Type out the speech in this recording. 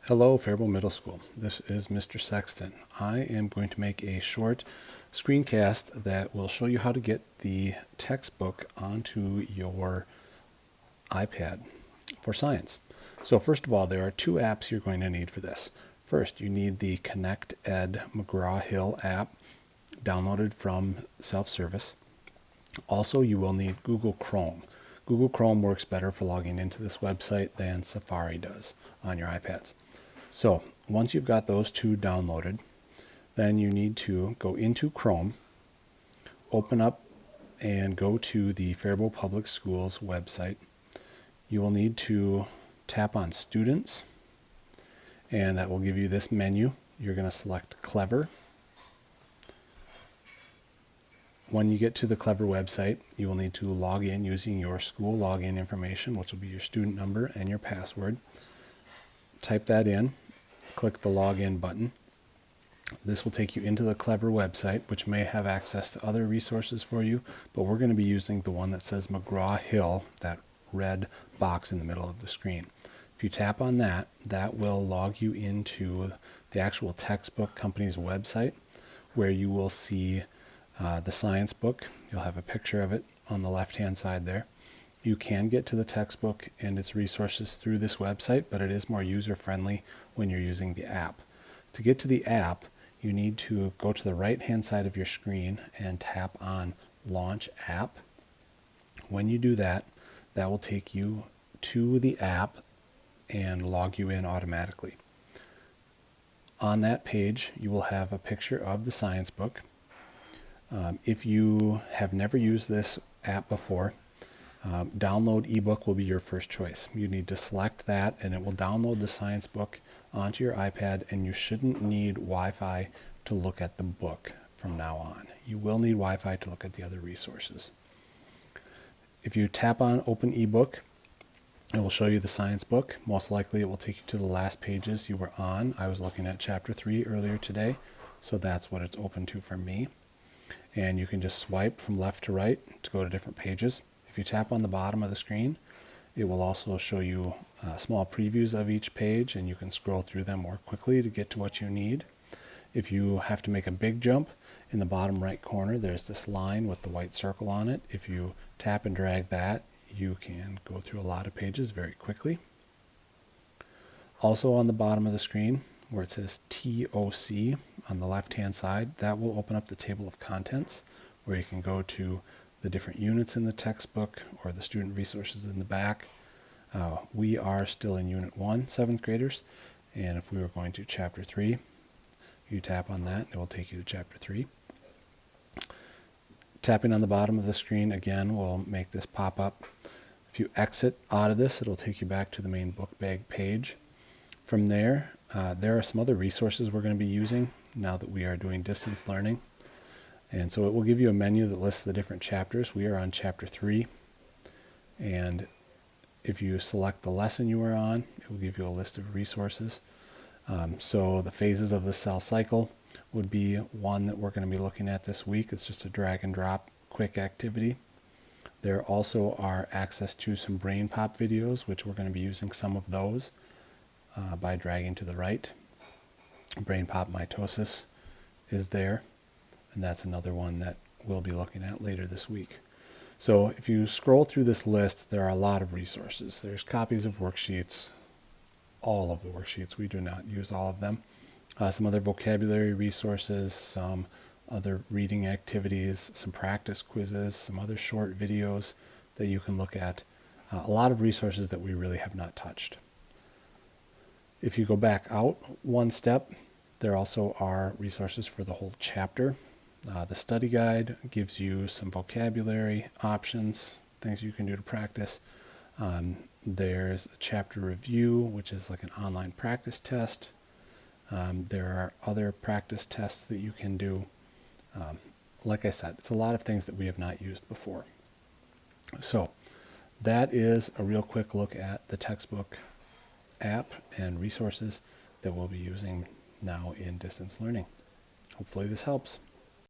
Hello, Faribault Middle School. This is Mr. Sexton. I am going to make a short screencast that will show you how to get the textbook onto your iPad for science. So first of all, there are two apps you're going to need for this. First, you need the Connect Ed McGraw-Hill app downloaded from self-service. Also, you will need Google Chrome. Google Chrome works better for logging into this website than Safari does on your iPads. So once you've got those two downloaded, then you need to go into Chrome, open up and go to the Faribault Public Schools website. You will need to tap on Students, and that will give you this menu. You're going to select Clever. When you get to the Clever website, you will need to log in using your school login information, which will be your student number and your password. Type that in, click the login button. This will take you into the Clever website, which may have access to other resources for you, but we're going to be using the one that says McGraw-Hill, that red box in the middle of the screen. If you tap on that, that will log you into the actual textbook company's website, where you will see the science book. You'll have a picture of it on the left-hand side there. You can get to the textbook and its resources through this website, but it is more user-friendly when you're using the app. To get to the app, you need to go to the right-hand side of your screen and tap on Launch App. When you do that, that will take you to the app and log you in automatically. On that page, you will have a picture of the science book. If you have never used this app before, download ebook will be your first choice. You need to select that and it will download the science book onto your iPad, and you shouldn't need Wi-Fi to look at the book from now on. You will need Wi-Fi to look at the other resources. If you tap on Open ebook, it will show you the science book. Most likely it will take you to the last pages you were on. I was looking at chapter 3 earlier today, so that's what it's open to for me. And you can just swipe from left to right to go to different pages. If you tap on the bottom of the screen, it will also show you small previews of each page, and you can scroll through them more quickly to get to what you need. If you have to make a big jump, in the bottom right corner there's this line with the white circle on it. If you tap and drag that, you can go through a lot of pages very quickly. Also on the bottom of the screen, where it says TOC on the left-hand side, that will open up the table of contents, where you can go to the different units in the textbook or the student resources in the back. We are still in Unit 1, 7th graders, and if we were going to Chapter 3, you tap on that, it will take you to Chapter 3. Tapping on the bottom of the screen again will make this pop up. If you exit out of this, it'll take you back to the main book bag page. From there, there are some other resources we're going to be using now that we are doing distance learning. And so it will give you a menu that lists the different chapters. We are on Chapter 3. And if you select the lesson you are on, it will give you a list of resources. So the phases of the cell cycle would be one that we're going to be looking at this week. It's just a drag and drop quick activity. There also are access to some brain pop videos, which we're going to be using some of those by dragging to the right. Brain pop mitosis is there, and that's another one that we'll be looking at later this week. So if you scroll through this list, there are a lot of resources. There's copies of worksheets, all of the worksheets. We do not use all of them. Some other vocabulary resources, some other reading activities, some practice quizzes, some other short videos that you can look at. A lot of resources that we really have not touched. If you go back out one step, there also are resources for the whole chapter. The study guide gives you some vocabulary options, things you can do to practice. There's a chapter review, which is like an online practice test. There are other practice tests that you can do. Like I said, it's a lot of things that we have not used before. So that is a real quick look at the textbook app and resources that we'll be using now in distance learning. Hopefully this helps.